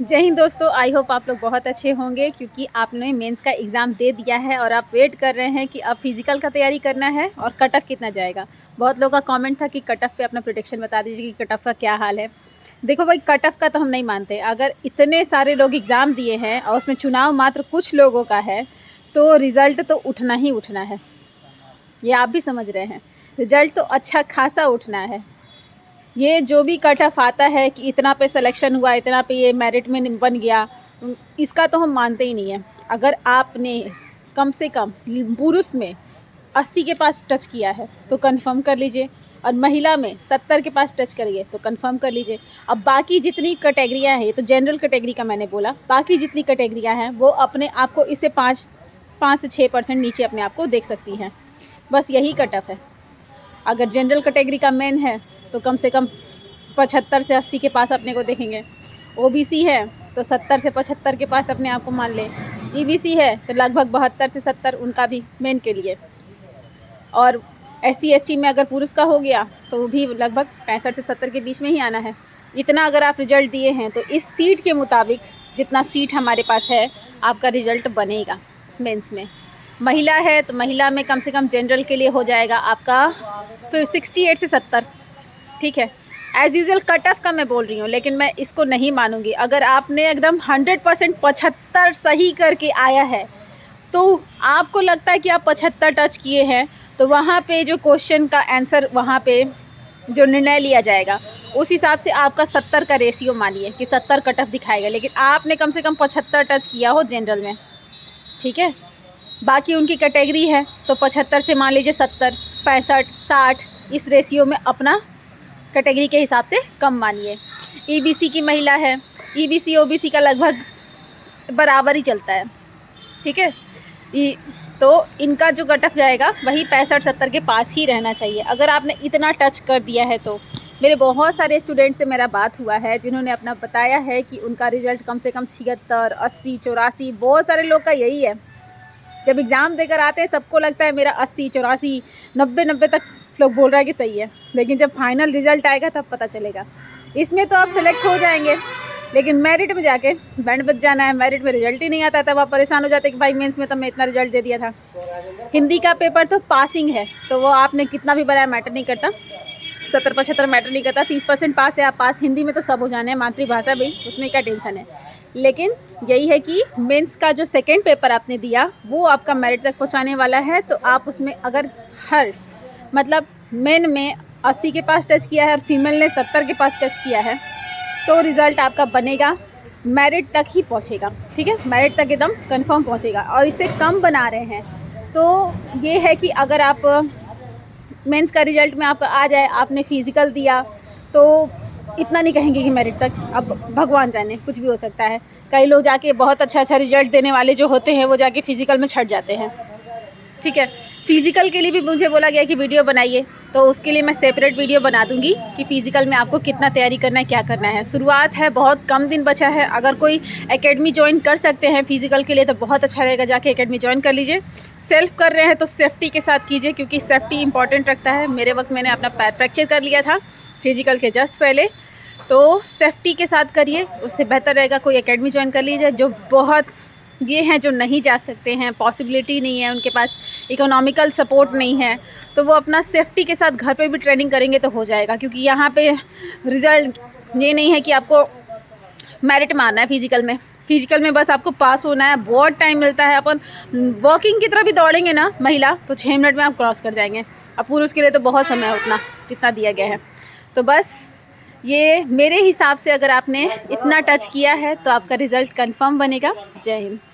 जय हिंद दोस्तों, I hope आप लोग बहुत अच्छे होंगे क्योंकि आपने मेंस का एग्ज़ाम दे दिया है और आप वेट कर रहे हैं कि अब फिज़िकल का तैयारी करना है और कट ऑफ कितना जाएगा। बहुत लोगों का कमेंट था कि कट ऑफ पे अपना प्रेडिक्शन बता दीजिए कि कट ऑफ का क्या हाल है। देखो भाई, कट ऑफ का तो हम नहीं मानते। अगर इतने सारे लोग एग्ज़ाम दिए हैं और उसमें चुनाव मात्र कुछ लोगों का है तो रिज़ल्ट तो उठना ही उठना है। ये आप भी समझ रहे हैं, रिज़ल्ट तो अच्छा खासा उठना है। ये जो भी कट ऑफ आता है कि इतना पे सिलेक्शन हुआ, इतना पे ये मेरिट में बन गया, इसका तो हम मानते ही नहीं है। अगर आपने कम से कम पुरुष में 80 के पास टच किया है तो कंफर्म कर लीजिए, और महिला में 70 के पास टच करिए तो कंफर्म कर लीजिए। अब बाकी जितनी कैटेगरियाँ हैं, तो जनरल कैटेगरी का मैंने बोला, बाकी जितनी कैटेगरियाँ हैं वो अपने आप को इससे 5 से 6% नीचे अपने आप को देख सकती हैं। बस यही कट ऑफ है। अगर जनरल कैटेगरी का मेन है तो कम से कम 75 से 80 के पास अपने को देखेंगे। ओबीसी है तो 70 से 75 के पास अपने आप को मान ले। ईबीसी है तो लगभग 72 से 70 उनका भी मेन के लिए। और एससी एसटी में अगर पुरुष का हो गया तो वो भी लगभग 65 से 70 के बीच में ही आना है। इतना अगर आप रिजल्ट दिए हैं तो इस सीट के मुताबिक जितना सीट हमारे पास है आपका रिजल्ट बनेगा मेंस में। महिला है तो महिला में कम से कम जनरल के लिए हो जाएगा आपका फिर 68 से 70। ठीक है, एज़ यूजुअल कट ऑफ का मैं बोल रही हूँ, लेकिन मैं इसको नहीं मानूंगी। अगर आपने एकदम 100% 75 सही करके आया है तो आपको लगता है कि आप 75 टच किए हैं, तो वहाँ पे जो क्वेश्चन का आंसर, वहाँ पे जो निर्णय लिया जाएगा उस हिसाब से आपका 70 का रेशियो मानिए कि 70 कट ऑफ दिखाएगा। लेकिन आपने कम से कम 75 टच किया हो जनरल में, ठीक है। बाकी उनकी कैटेगरी है तो 75 से मान लीजिए 70, 65, 60 इस रेशियो में अपना कैटेगरी के हिसाब से कम मानिए। ईबीसी की महिला है, ईबीसी ओबीसी का लगभग बराबर ही चलता है, ठीक है। तो इनका जो कट ऑफ जाएगा वही 65-70 के पास ही रहना चाहिए। अगर आपने इतना टच कर दिया है तो मेरे बहुत सारे स्टूडेंट से मेरा बात हुआ है जिन्होंने अपना बताया है कि उनका रिज़ल्ट कम से कम 76, 80, 84, बहुत सारे लोग का यही है। जब एग्ज़ाम देकर आते हैं सबको लगता है मेरा 80, 84, 90 तक लोग बोल रहा है कि सही है, लेकिन जब फाइनल रिज़ल्ट आएगा तब पता चलेगा। इसमें तो आप सेलेक्ट हो जाएंगे, लेकिन मेरिट में जाके बैंड बच जाना है। मेरिट में रिजल्ट ही नहीं आता, तब आप परेशान हो जाते कि भाई मेंस में तो मैं इतना रिजल्ट दे दिया था। हिंदी का पेपर तो पासिंग है, तो वो आपने कितना भी बनाया मैटर नहीं करता, 70-75 मैटर नहीं करता। 30% पास है आप पास। हिंदी में तो सब हो जाने हैं, मातृभाषा भी, उसमें क्या टेंशन है। लेकिन यही है कि मेंस का जो सेकेंड पेपर आपने दिया वो आपका मेरिट तक पहुँचाने वाला है। तो आप उसमें अगर मतलब मेन में 80 के पास टच किया है और फीमेल ने 70 के पास टच किया है तो रिज़ल्ट आपका बनेगा, मेरिट तक ही पहुंचेगा, ठीक है। मेरिट तक एकदम कंफर्म पहुंचेगा। और इससे कम बना रहे हैं तो ये है कि अगर आप मेंस का रिज़ल्ट में आपका आ जाए, आपने फिज़िकल दिया तो इतना नहीं कहेंगे कि मेरिट तक, अब भगवान जाने कुछ भी हो सकता है। कई लोग जाके बहुत अच्छा रिज़ल्ट देने वाले जो होते हैं वो जाके फ़िज़िकल में छट जाते हैं, ठीक है। फ़िज़िकल के लिए भी मुझे बोला गया कि वीडियो बनाइए, तो उसके लिए मैं सेपरेट वीडियो बना दूंगी कि फ़िज़िकल में आपको कितना तैयारी करना है, क्या करना है। शुरुआत है, बहुत कम दिन बचा है। अगर कोई एकेडमी ज्वाइन कर सकते हैं फ़िज़िकल के लिए तो बहुत अच्छा रहेगा, जाके एकेडमी ज्वाइन कर लीजिए। सेल्फ कर रहे हैं तो सेफ्टी के साथ कीजिए, क्योंकि सेफ्टी इंपॉर्टेंट रखता है। मेरे वक्त मैंने अपना पैर फ्रैक्चर कर लिया था फ़िज़िकल के जस्ट पहले, तो सेफ्टी के साथ करिए, उससे बेहतर रहेगा कोई एकेडमी ज्वाइन कर लीजिए। जो बहुत ये हैं जो नहीं जा सकते हैं, पॉसिबिलिटी नहीं है, उनके पास इकोनॉमिकल सपोर्ट नहीं है, तो वो अपना सेफ्टी के साथ घर पे भी ट्रेनिंग करेंगे तो हो जाएगा। क्योंकि यहाँ पे रिज़ल्ट ये नहीं है कि आपको मेरिट मारना है फ़िज़िकल में बस आपको पास होना है। बहुत टाइम मिलता है, अपन वॉकिंग की तरह भी दौड़ेंगे ना महिला तो 6 मिनट में आप क्रॉस कर जाएंगे। अब पुरुष के लिए तो बहुत समय उतना जितना दिया गया है। तो बस ये मेरे हिसाब से अगर आपने इतना टच किया है तो आपका रिज़ल्ट कंफर्म बनेगा। जय हिंद।